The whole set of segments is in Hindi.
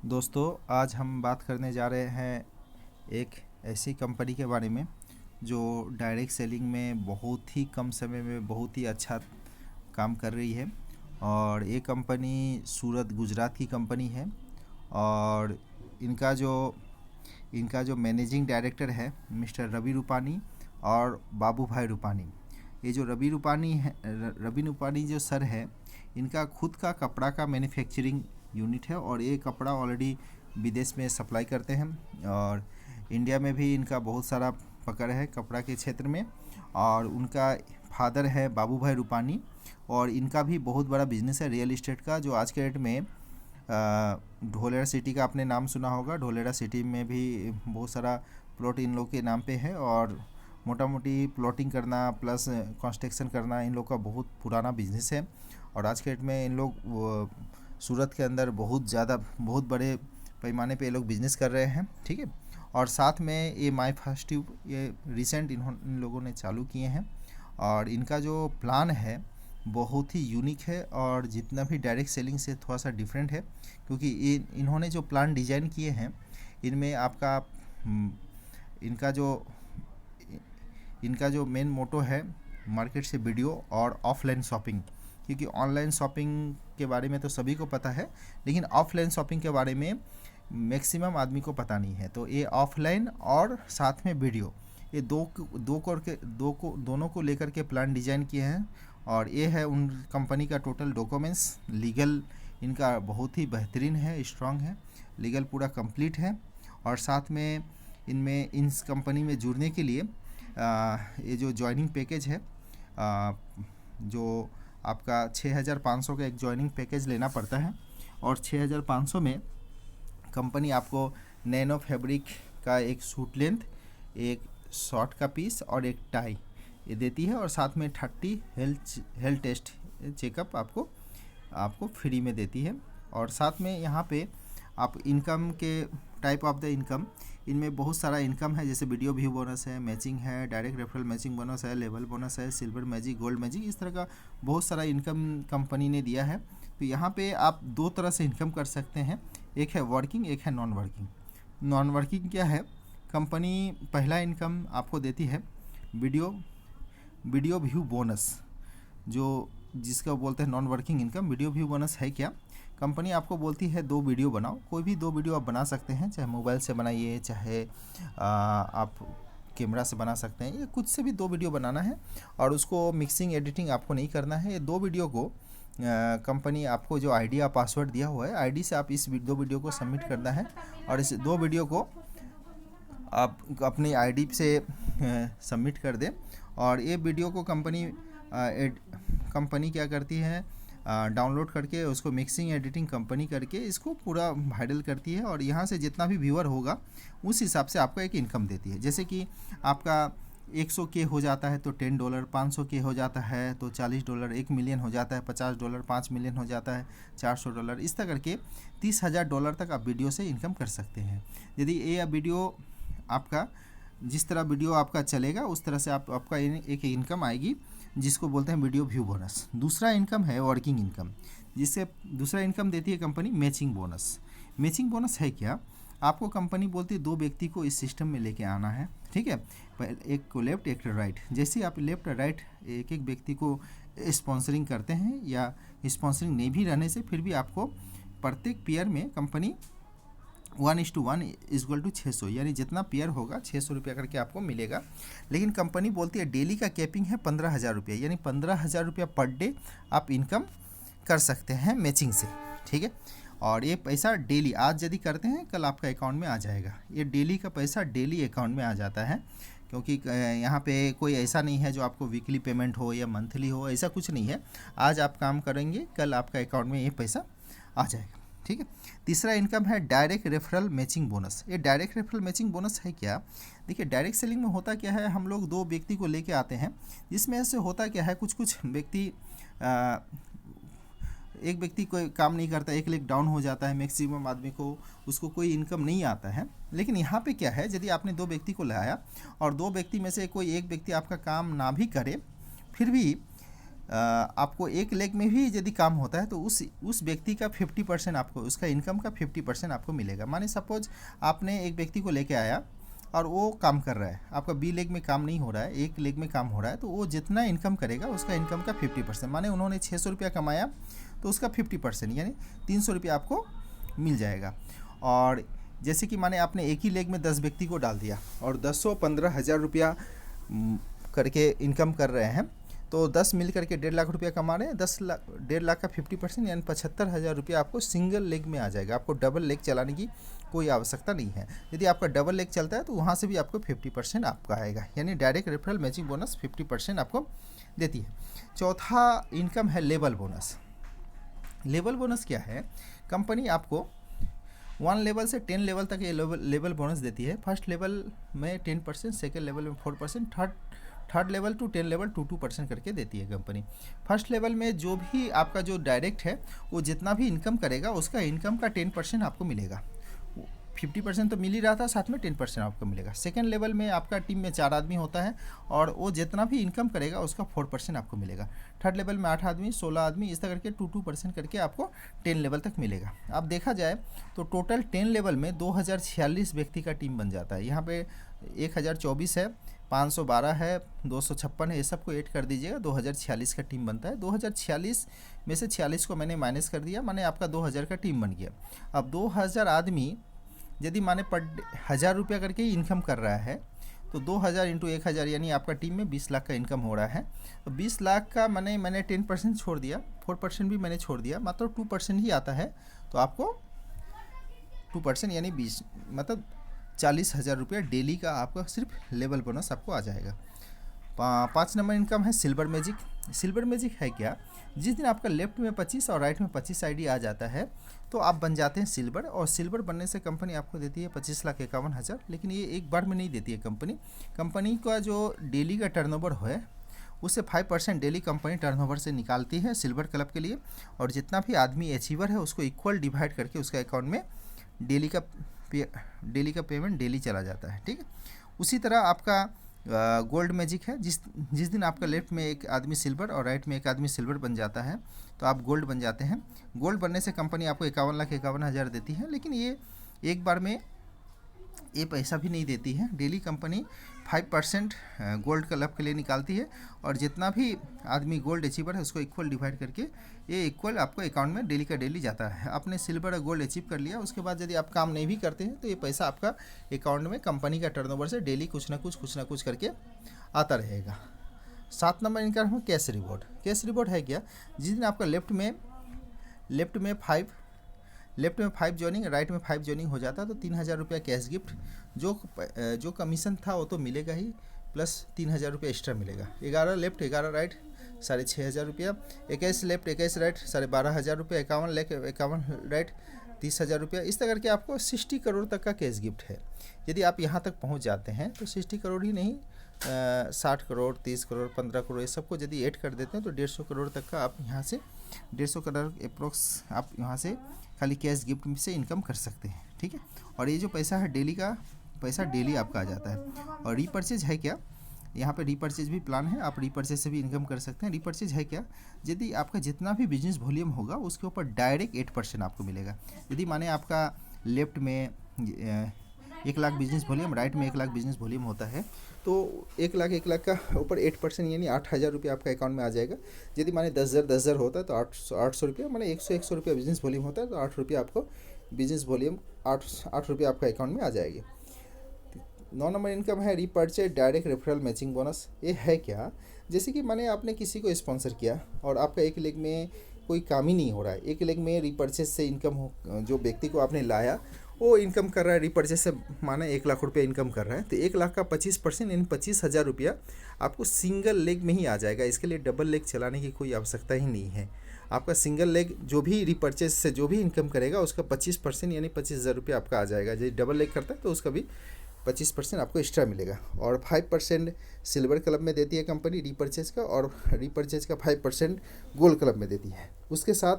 दोस्तों, आज हम बात करने जा रहे हैं एक ऐसी कंपनी के बारे में जो डायरेक्ट सेलिंग में बहुत ही कम समय में बहुत ही अच्छा काम कर रही है। और ये कंपनी सूरत गुजरात की कंपनी है। और इनका जो इनका जो मैनेजिंग डायरेक्टर है मिस्टर रवि रूपानी और बाबू भाई रूपानी। ये जो रवि रूपानी जो सर है, इनका खुद का कपड़ा का मैन्युफैक्चरिंग यूनिट है और ये कपड़ा ऑलरेडी विदेश में सप्लाई करते हैं। और इंडिया में भी इनका बहुत सारा पकड़ है कपड़ा के क्षेत्र में। और उनका फादर है बाबू भाई रूपानी, और इनका भी बहुत बड़ा बिजनेस है रियल इस्टेट का, जो आज के डेट में ढोलेरा सिटी का आपने नाम सुना होगा। ढोलेरा सिटी में भी बहुत सारा प्लॉट इन लोग के नाम पे है, और मोटा मोटी प्लॉटिंग करना प्लस कंस्ट्रक्शन करना इन लोग का बहुत पुराना बिजनेस है। और आज के डेट में इन लोग सूरत के अंदर बहुत बड़े पैमाने पे ये लोग बिज़नेस कर रहे हैं, ठीक है। और साथ में ये माई फर्स्ट ट्यूब ये रिसेंट इन लोगों ने चालू किए हैं। और इनका जो प्लान है बहुत ही यूनिक है, और जितना भी डायरेक्ट सेलिंग से थोड़ा सा डिफरेंट है, क्योंकि इन्होंने जो प्लान डिज़ाइन किए हैं इनमें आपका इनका जो इनका जो मेन मोटो है मार्केट से वीडियो और ऑफलाइन शॉपिंग। क्योंकि ऑनलाइन शॉपिंग के बारे में तो सभी को पता है, लेकिन ऑफलाइन शॉपिंग के बारे में मैक्सिमम आदमी को पता नहीं है। तो ये ऑफलाइन और साथ में वीडियो, ये दोनों को लेकर के प्लान डिज़ाइन किए हैं। और ये है उन कंपनी का टोटल डॉक्यूमेंट्स। लीगल इनका बहुत ही बेहतरीन है, स्ट्रांग है, लीगल पूरा कंप्लीट है। और साथ में इनमें इस कंपनी में जुड़ने के लिए ये जो जॉइनिंग पैकेज है, जो आपका 6500 का एक जॉइनिंग पैकेज लेना पड़ता है। और 6500 में कंपनी आपको नैनो फैब्रिक का एक सूट लेंथ, एक शॉर्ट का पीस और एक टाई ये देती है। और साथ में 30 हेल्थ टेस्ट चेकअप आपको फ्री में देती है। और साथ में यहाँ पे आप इनकम के टाइप ऑफ द इनकम, इनमें बहुत सारा इनकम है, जैसे वीडियो व्यू बोनस है, मैचिंग है, डायरेक्ट रेफरल मैचिंग बोनस है, लेवल बोनस है, सिल्वर मैजिक, गोल्ड मैजिक, इस तरह का बहुत सारा इनकम कंपनी ने दिया है। तो यहाँ पे आप दो तरह से इनकम कर सकते हैं, एक है वर्किंग, एक है नॉन वर्किंग। नॉन वर्किंग क्या है? कंपनी पहला इनकम आपको देती है वीडियो व्यू बोनस, जो जिसका बोलते हैं non working income. Video view bonus है क्या? कंपनी आपको बोलती है 2 वीडियो बनाओ, कोई भी 2 वीडियो आप बना सकते हैं, चाहे मोबाइल से बनाइए, चाहे आप कैमरा से बना सकते हैं, या कुछ से भी 2 वीडियो बनाना है। और उसको मिक्सिंग एडिटिंग आपको नहीं करना है। ये 2 वीडियो को कंपनी आपको जो आईडी या पासवर्ड दिया हुआ है, आईडी से आप इस 2 वीडियो को सबमिट करना है। और इस 2 वीडियो को आप अपनी आईडी से सबमिट कर दें। और ये वीडियो को कंपनी क्या करती है, डाउनलोड करके उसको मिक्सिंग एडिटिंग कंपनी करके इसको पूरा वायरल करती है। और यहाँ से जितना भी व्यूअर होगा उस हिसाब से आपको एक इनकम देती है। जैसे कि आपका 100 के हो जाता है तो $10, 500 के हो जाता है तो $40, 1 मिलियन हो जाता है $50, 5 मिलियन हो जाता है $400, इस तरह करके $30,000 तक आप वीडियो से इनकम कर सकते हैं। यदि ये वीडियो आपका जिस तरह वीडियो आपका चलेगा उस तरह से आपका एक इनकम आएगी, जिसको बोलते हैं वीडियो व्यू बोनस। दूसरा इनकम है वर्किंग इनकम, जिससे दूसरा इनकम देती है company matching bonus. Matching bonus है क्या? आपको कंपनी बोलती है 2 व्यक्ति को इस सिस्टम में लेके आना है, ठीक है। एक को लेफ्ट, एक राइट। जैसे ही आप लेफ्ट राइट एक व्यक्ति को स्पॉन्सरिंग करते हैं, या स्पॉन्सरिंग नहीं भी रहने से फिर भी आपको प्रत्येक पेयर में कंपनी 1:1 = 600, यानी जितना पेयर होगा 600 रुपया करके आपको मिलेगा। लेकिन कंपनी बोलती है डेली का कैपिंग है 15,000 रुपया, यानी 15,000 रुपया पर डे आप इनकम कर सकते हैं मैचिंग से, ठीक है। और ये पैसा डेली आज यदि करते हैं कल आपका अकाउंट में आ जाएगा। ये डेली का पैसा डेली अकाउंट में आ जाता है, क्योंकि यहाँ पे कोई ऐसा नहीं है जो आपको वीकली पेमेंट हो या मंथली हो, ऐसा कुछ नहीं है। आज आप काम करेंगे कल आपका अकाउंट में ये पैसा आ जाएगा, ठीक है। तीसरा इनकम है डायरेक्ट रेफरल मैचिंग बोनस। ये डायरेक्ट रेफरल मैचिंग बोनस है क्या? देखिए, डायरेक्ट सेलिंग में होता क्या है, हम लोग 2 व्यक्ति को लेके आते हैं, जिसमें से होता क्या है, कुछ व्यक्ति एक व्यक्ति कोई काम नहीं करता, एक लेग डाउन हो जाता है, मैक्सिमम आदमी को उसको कोई इनकम नहीं आता है। लेकिन यहाँ पे क्या है, यदि आपने 2 व्यक्ति को लाया और 2 व्यक्ति में से कोई एक व्यक्ति आपका काम ना भी करे, फिर भी आपको एक लेग में भी यदि काम होता है तो उस व्यक्ति का 50% आपको, उसका इनकम का 50% आपको मिलेगा। माने सपोज आपने एक व्यक्ति को लेके आया और वो काम कर रहा है, आपका बी लेग में काम नहीं हो रहा है, एक लेग में काम हो रहा है, तो वो जितना इनकम करेगा उसका इनकम का 50%, माने उन्होंने 600 रुपया कमाया तो उसका 50% यानी 300 रुपया आपको मिल जाएगा। और जैसे कि माने आपने एक ही लेग में 10 व्यक्ति को डाल दिया और 10-15 हज़ार रुपया करके इनकम कर रहे हैं, तो 10 मिल करके 1.5 लाख रुपया कमा रहे हैं। 1.5 लाख का 50% यानी 75,000 रुपया आपको सिंगल लेग में आ जाएगा। आपको डबल लेग चलाने की कोई आवश्यकता नहीं है। यदि आपका डबल लेग चलता है तो वहाँ से भी आपको 50% आपका आएगा, यानी डायरेक्ट रेफरल मैचिंग बोनस 50% आपको देती है। चौथा इनकम है लेवल बोनस। लेवल बोनस क्या है? कंपनी आपको 1 लेवल से 10 लेवल तक ये लेवल बोनस देती है। फर्स्ट लेवल में 10%, सेकेंड लेवल में 4%, थर्ड लेवल टू 10 लेवल 2% करके देती है कंपनी। फर्स्ट लेवल में जो भी आपका जो डायरेक्ट है वो जितना भी इनकम करेगा उसका इनकम का 10% आपको मिलेगा। 50% तो मिल ही रहा था, साथ में 10% आपको मिलेगा। सेकेंड लेवल में आपका टीम में 4 आदमी होता है और वो जितना भी इनकम करेगा उसका 4% आपको मिलेगा। थर्ड लेवल में 8 आदमी, 16 आदमी, इस तरह करके 2% करके आपको 10 लेवल तक मिलेगा। अब देखा जाए तो टोटल 10 लेवल में 2046 व्यक्ति का टीम बन जाता है। यहाँ पे 1024 है, 512 है, 256 है, ये सबको ऐड कर दीजिएगा, 2046 का टीम बनता है। 2046 में से 46 को मैंने माइनस कर दिया, माने आपका 2000 का टीम बन गया। अब 2000 आदमी यदि माने पर 1000 रुपया करके ही इनकम कर रहा है तो 2000 इंटू 1000 यानी आपका टीम में 20 लाख का इनकम हो रहा है। तो 20 लाख का मैंने 10% छोड़ दिया, 4% भी मैंने छोड़ दिया, मतलब 2% ही आता है। तो आपको 2% यानी 20 मतलब 40,000 रुपया डेली का आपका सिर्फ लेवल बोनस आपको आ जाएगा। 5 नंबर इनकम है सिल्वर मैजिक। सिल्वर मैजिक है क्या? जिस दिन आपका लेफ्ट में 25 और राइट में 25 आईडी आ जाता है तो आप बन जाते हैं सिल्वर, और सिल्वर बनने से कंपनी आपको देती है 25,51,000। लेकिन ये एक बार में नहीं देती है कंपनी का जो डेली का टर्नओवर है उससे 5% डेली कंपनी टर्नओवर से निकालती है सिल्वर क्लब के लिए, और जितना भी आदमी अचीवर है उसको इक्वल डिवाइड करके उसका अकाउंट में डेली का पेमेंट डेली चला जाता है। ठीक है, उसी तरह आपका गोल्ड मैजिक है। जिस दिन आपका लेफ्ट में एक आदमी सिल्वर और राइट में एक आदमी सिल्वर बन जाता है तो आप गोल्ड बन जाते हैं। गोल्ड बनने से कंपनी आपको 51,51,000 देती है, लेकिन ये एक बार में ये पैसा भी नहीं देती है। डेली कंपनी 5% गोल्ड क्लब के लिए निकालती है, और जितना भी आदमी गोल्ड अचीवर है उसको इक्वल डिवाइड करके ये इक्वल आपको अकाउंट में डेली का डेली जाता है। आपने सिल्वर और गोल्ड अचीव कर लिया, उसके बाद यदि आप काम नहीं भी करते हैं तो ये पैसा आपका अकाउंट में कंपनी का टर्नओवर से डेली कुछ ना कुछ करके आता रहेगा। 7 नंबर इनका है कैश रिवॉर्ड। कैश रिवॉर्ड है क्या? जिस दिन आपका लेफ्ट में 5 जॉइनिंग, राइट में 5 जॉइनिंग हो जाता है तो 3,000 रुपया कैश गिफ्ट, जो कमीशन था वो तो मिलेगा ही, प्लस 3,000 रुपया एक्स्ट्रा मिलेगा। 11 लेफ्ट 11 राइट 6,500 रुपया, 21 लेफ्ट 21 राइट 12,500 रुपया, 51 लेफ्ट 51 राइट 30,000 रुपया। इस तरह करके आपको 60 करोड़ तक का कैश गिफ्ट है। यदि आप यहाँ तक पहुँच जाते हैं तो 60 करोड़ ही नहीं, 60 करोड़ 30 करोड़ 15 करोड़ ये सबको यदि ऐड कर देते हैं तो 150 करोड़ तक का आप यहाँ से 150 करोड़ अप्रोक्स आप यहाँ से खाली कैश गिफ्ट से इनकम कर सकते हैं। ठीक है, और ये जो पैसा है डेली का पैसा डेली आपका आ जाता है। और रीपर्चेज है क्या? यहाँ पे रीपर्चेज भी प्लान है, आप रीपर्चेज से भी इनकम कर सकते हैं। रीपर्चेज है क्या? यदि आपका जितना भी बिजनेस वॉल्यूम होगा उसके ऊपर डायरेक्ट 8% आपको मिलेगा। यदि माने आपका लेफ्ट में 1 लाख बिजनेस वॉल्यूम, राइट में 1 लाख बिजनेस वॉल्यूम होता है तो 1 लाख का ऊपर 8% यानी 8,000 रुपया आपका अकाउंट में आ जाएगा। यदि माने 10,000 होता है तो 800 रुपया, माने 100 रुपया बिजनेस वॉल्यूम होता है तो 8 रुपया आपको बिजनेस वॉल्यूम 8 रुपया आपका अकाउंट में आ जाएगी। 9 नंबर इनकम है repurchase direct referral matching bonus. ये है क्या? जैसे कि माने आपने किसी को स्पॉन्सर किया और आपका एक लेग में कोई काम ही नहीं हो रहा है, एक लेग में रीपर्चेज से इनकम हो, जो व्यक्ति को आपने लाया वो इनकम कर रहा है रीपर्चेज से, माने 1 लाख रुपया इनकम कर रहा है, तो 1 लाख का 25% यानी 25,000 रुपया आपको सिंगल लेग में ही आ जाएगा। इसके लिए डबल लेग चलाने की कोई आवश्यकता ही नहीं है। आपका सिंगल लेग जो भी रीपर्चेज से जो भी इनकम करेगा उसका 25% यानी 25,000 रुपया आपका आ जाएगा। यदि डबल लेग करता है तो उसका भी 25% आपको एक्स्ट्रा मिलेगा। और 5% सिल्वर क्लब में देती है कंपनी रीपर्चेज का, और रीपर्चेज का 5% गोल्ड क्लब में देती है। उसके साथ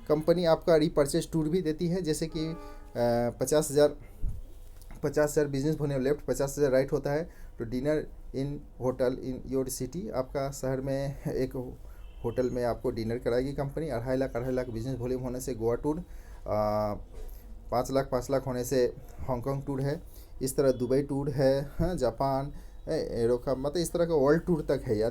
कंपनी आपका रीपर्चेज टूर भी देती है, जैसे कि 50,000 बिजनेस होने लेफ्ट 50,000 राइट होता है तो dinner in hotel in your city, आपका शहर में एक होटल में आपको डिनर कराएगी कंपनी। 2.5 लाख बिजनेस वॉल्यूम होने से गोवा टूर, 5 लाख होने से हांगकांग टूर है, इस तरह दुबई टूर है, हाँ, जापान, एरोका, मतलब इस तरह का वर्ल्ड टूर तक है। या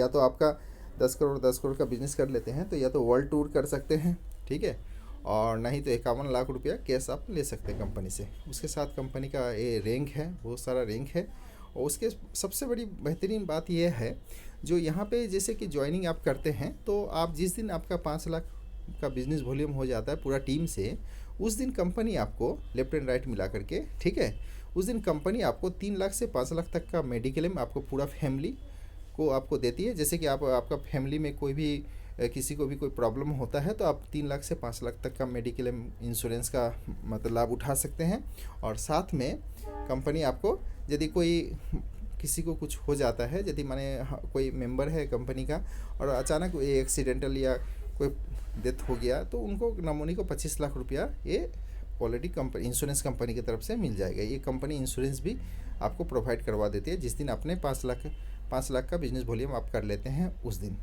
तो आपका 10 करोड़ का बिजनेस कर लेते हैं तो या तो वर्ल्ड टूर कर सकते हैं, ठीक है, और नहीं तो 51 लाख रुपया कैश आप ले सकते हैं कंपनी से। उसके साथ कंपनी का ये रैंक है, बहुत सारा रैंक है। और उसके सबसे बड़ी बेहतरीन बात यह है, जो यहाँ पे जैसे कि ज्वाइनिंग आप करते हैं तो आप जिस दिन आपका 5 लाख का बिजनेस वॉल्यूम हो जाता है पूरा टीम से, उस दिन कंपनी आपको लेफ्ट एंड राइट मिला करके, ठीक है, उस दिन कंपनी आपको 3 लाख से 5 लाख तक का मेडिक्लेम आपको पूरा फैमिली को आपको देती है। जैसे कि आपका फैमिली में कोई भी किसी को भी कोई प्रॉब्लम होता है तो आप 3 लाख से 5 लाख तक का मेडिक्लेम इंश्योरेंस का मतलब लाभ उठा सकते हैं। और साथ में कंपनी आपको यदि कोई किसी को कुछ हो जाता है, यदि माने कोई मेंबर है कंपनी का और अचानक एक्सीडेंटल या कोई डेथ हो गया तो उनको नमूनी को 25 लाख रुपया ये ऑलरेडी कंपनी इंश्योरेंस कंपनी की तरफ से मिल जाएगा। ये कंपनी इंश्योरेंस भी आपको प्रोवाइड करवा देती है जिस दिन अपने 5 लाख का बिजनेस वॉल्यूम आप कर लेते हैं उस दिन।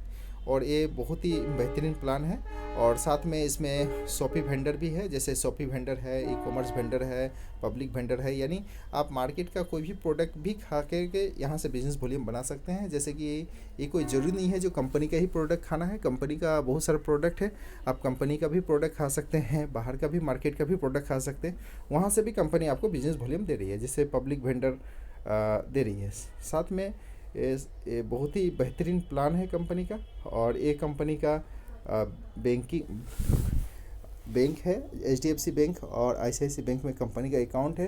और ये बहुत ही बेहतरीन प्लान है। और साथ में इसमें शॉपी वेंडर भी है, जैसे शॉपी वेंडर है, ई कॉमर्स वेंडर है, पब्लिक वेंडर है, यानी आप मार्केट का कोई भी प्रोडक्ट भी खा के यहाँ से बिजनेस वॉल्यूम बना सकते हैं। जैसे कि ये कोई ज़रूरी नहीं है जो कंपनी का ही प्रोडक्ट खाना है, कंपनी का बहुत सारा प्रोडक्ट है, आप कंपनी का भी प्रोडक्ट खा सकते हैं, बाहर का भी मार्केट का भी प्रोडक्ट खा सकते हैं, वहाँ से भी कंपनी आपको बिजनेस वॉल्यूम दे रही है, जैसे पब्लिक वेंडर दे रही है। साथ में ये बहुत ही बेहतरीन प्लान है कंपनी का। और ये कंपनी का बैंक है, HDFC बैंक और ICICI बैंक में कंपनी का अकाउंट है।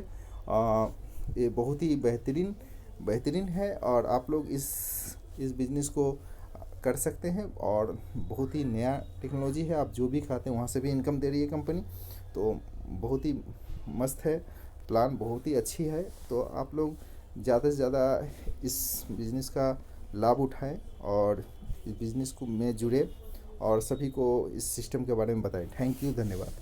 ये बहुत ही बेहतरीन है और आप लोग इस बिज़नेस को कर सकते हैं। और बहुत ही नया टेक्नोलॉजी है, आप जो भी खाते हैं वहाँ से भी इनकम दे रही है कंपनी, तो बहुत ही मस्त है प्लान, बहुत ही अच्छी है। तो आप लोग ज़्यादा से ज़्यादा इस बिज़नेस का लाभ उठाएं और इस बिज़नेस को में जुड़े और सभी को इस सिस्टम के बारे में बताएं। थैंक यू, धन्यवाद।